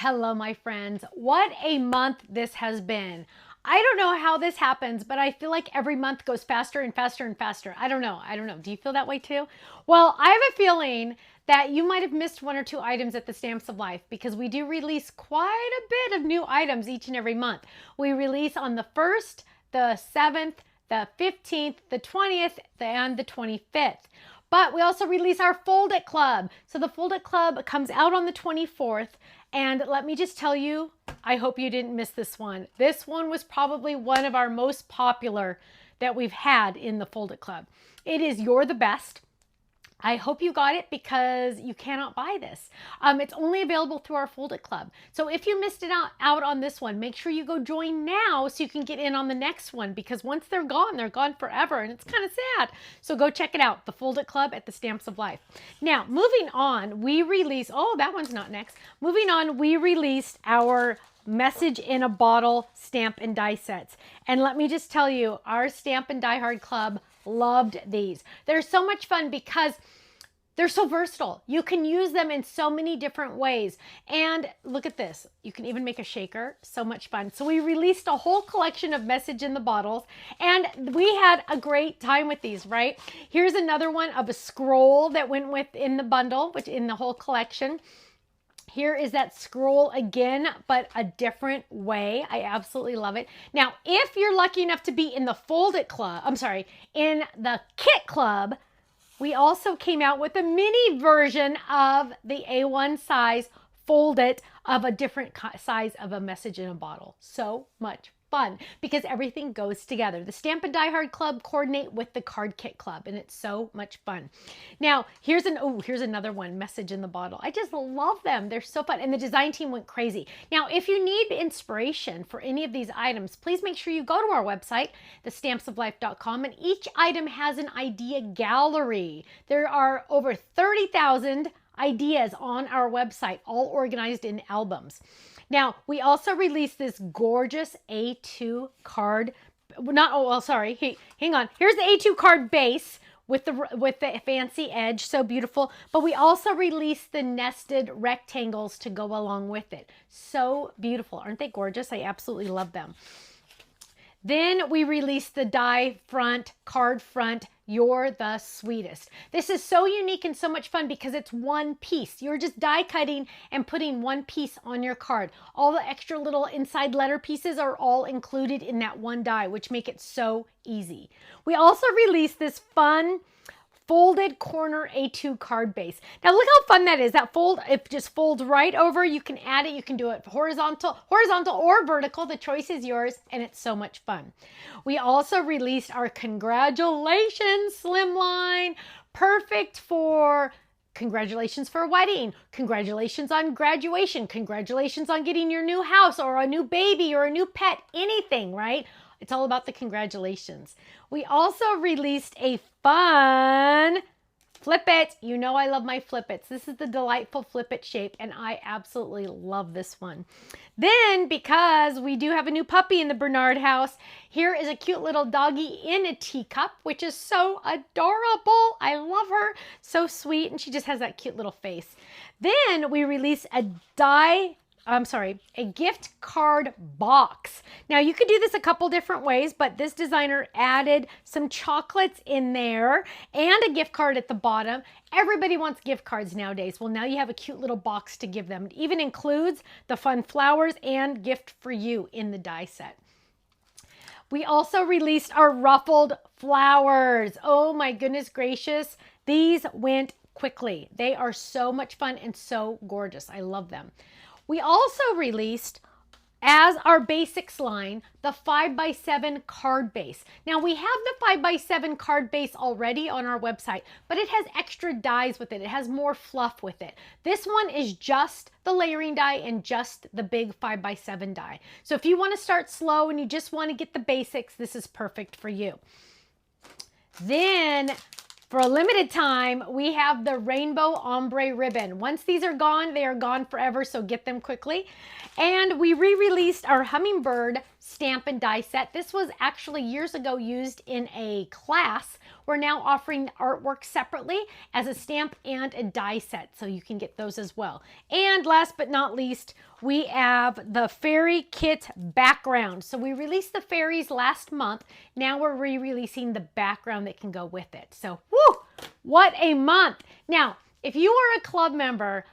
Hello, my friends. What a month this has been. I don't know how this happens, but I feel like every month goes faster and faster and faster. I don't know. Do you feel that way too? Well, I have a feeling that you might have missed one or two items at the Stamps of Life because we do release quite a bit of new items each and every month. We release on the 1st, the 7th, the 15th, the 20th, and the 25th. But we also release our Fold It Club. So the Fold It Club comes out on the 24th. And let me just tell you, I hope you didn't miss this one. This one was probably one of our most popular that we've had in the Fold It Club. It is You're the Best. I hope you got it because you cannot buy this. It's only available through our Fold It Club. So if you missed it out on this one, make sure you go join now so you can get in on the next one, because once they're gone forever, and it's kind of sad. So go check it out, the Fold It Club at the Stamps of Life. Now, moving on, we release, oh, that one's not next. Moving on, we released our Message in a Bottle stamp and die sets. And let me just tell you, our Stamp and Die Hard Club loved these. They're so much fun because they're so versatile. You can use them in so many different ways. And look at this. You can even make a shaker. So much fun. So we released a whole collection of Message in the Bottles, and we had a great time with these, right? Here's another one of a scroll that went within the bundle, which in the whole collection. Here is that scroll again, but a different way. I absolutely love it. Now, if you're lucky enough to be in the Fold It Club, in the Kit Club, we also came out with a mini version of the A1 size Fold It of a different size of a Message in a Bottle. So much fun because everything goes together. The Stamp and Die Hard Club coordinate with the Card Kit Club, and it's so much fun. Now, here's another one, Message in the Bottle. I just love them. They're so fun, and the design team went crazy. Now, if you need inspiration for any of these items, please make sure you go to our website, thestampsoflife.com, and each item has an idea gallery. There are over 30,000 ideas on our website, all organized in albums. Now, we also released this gorgeous A2 card. Hang on. Here's the A2 card base with the fancy edge, so beautiful. But we also released the nested rectangles to go along with it. So beautiful. Aren't they gorgeous? I absolutely love them. Then we released the die front, card front, You're the Sweetest. This is so unique and so much fun because it's one piece. You're just die cutting and putting one piece on your card. All the extra little inside letter pieces are all included in that one die, which make it so easy. We also released this fun folded corner A2 card base. Now look how fun that is. That fold, it just folds right over. You can add it. You can do it horizontal or vertical. The choice is yours, and it's so much fun. We also released our Congratulations Slimline. Perfect for congratulations for a wedding, congratulations on graduation, congratulations on getting your new house or a new baby or a new pet, anything, right? It's all about the congratulations. We also released a fun Flip It. You know I love my Flip Its. This is the delightful Flip It shape, and I absolutely love this one. Then, because we do have a new puppy in the Bernard house, here is a cute little doggy in a teacup, which is so adorable. I love her. So sweet, and she just has that cute little face. Then we release a gift card box. Now you could do this a couple different ways, but this designer added some chocolates in there and a gift card at the bottom. Everybody wants gift cards nowadays. Well, now you have a cute little box to give them. It even includes the fun flowers and gift for you in the die set. We also released our ruffled flowers. Oh my goodness gracious. These went quickly. They are so much fun and so gorgeous. I love them. We also released, as our basics line, the 5x7 card base. Now we have the 5x7 card base already on our website, but it has extra dies with it. It has more fluff with it. This one is just the layering die and just the big 5x7 die. So if you want to start slow and you just want to get the basics, this is perfect for you. Then, for a limited time, we have the rainbow ombre ribbon. Once these are gone, they are gone forever, so get them quickly. And we re-released our hummingbird stamp and die set. This was actually years ago used in a class we're now offering artwork separately as a stamp and a die set, so you can get those as well. And last but not least, we have the fairy kit background. So we released the fairies last month. Now we're re-releasing the background that can go with it. So, woo, what a month. Now, if you are a club member,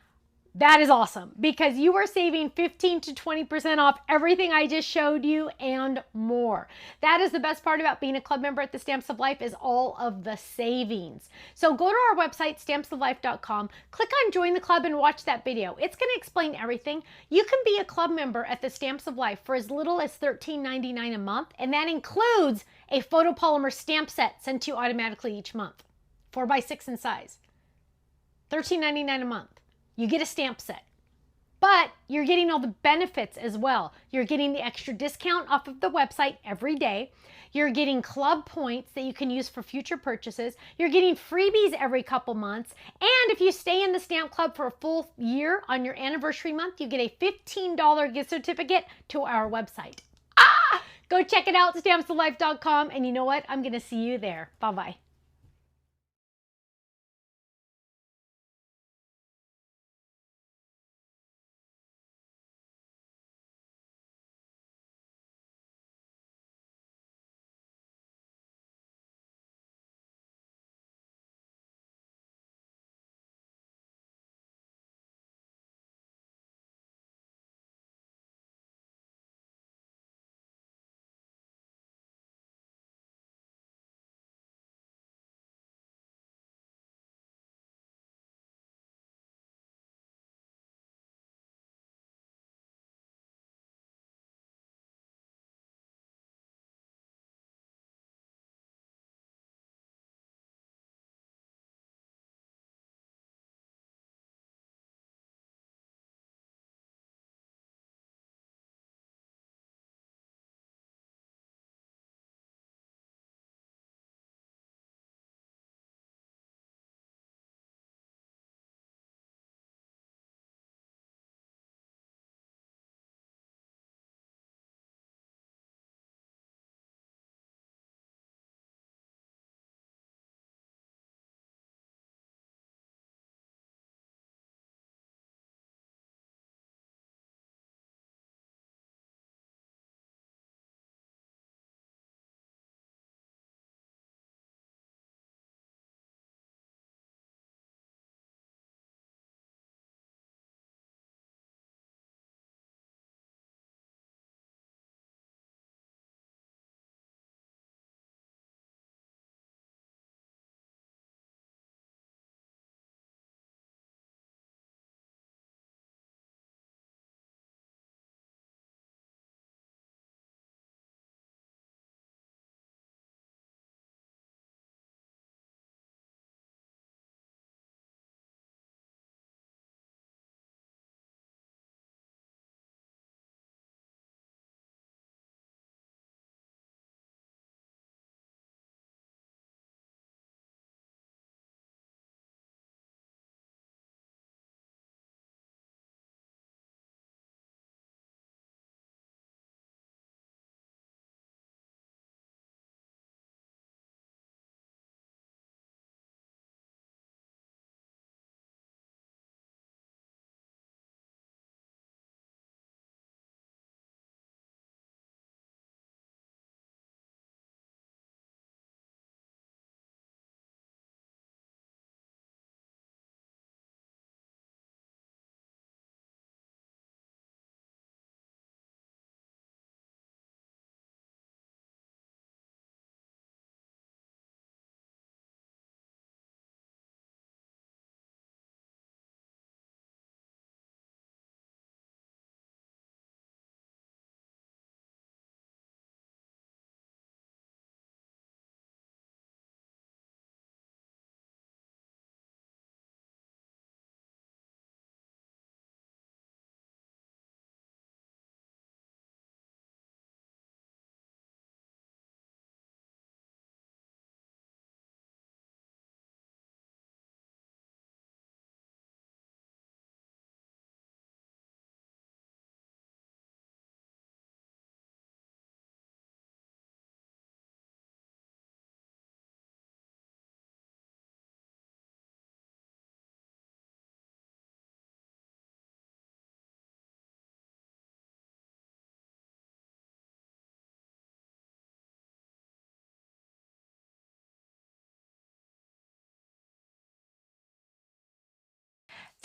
that is awesome because you are saving 15 to 20% off everything I just showed you and more. That is the best part about being a club member at the Stamps of Life is all of the savings. So go to our website, stampsoflife.com, click on join the club and watch that video. It's going to explain everything. You can be a club member at the Stamps of Life for as little as $13.99 a month, and that includes a photopolymer stamp set sent to you automatically each month, 4x6 in size. $13.99 a month. You get a stamp set, but you're getting all the benefits as well. You're getting the extra discount off of the website every day. You're getting club points that you can use for future purchases. You're getting freebies every couple months. And if you stay in the Stamp Club for a full year on your anniversary month, you get a $15 gift certificate to our website. Go check it out, stampsoflife.com. And you know what? I'm going to see you there. Bye-bye.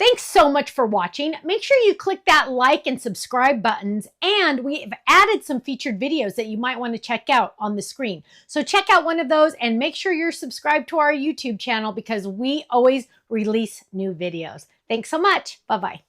Thanks so much for watching. Make sure you click that like and subscribe buttons, and we've added some featured videos that you might want to check out on the screen. So check out one of those and make sure you're subscribed to our YouTube channel because we always release new videos. Thanks so much. Bye-bye.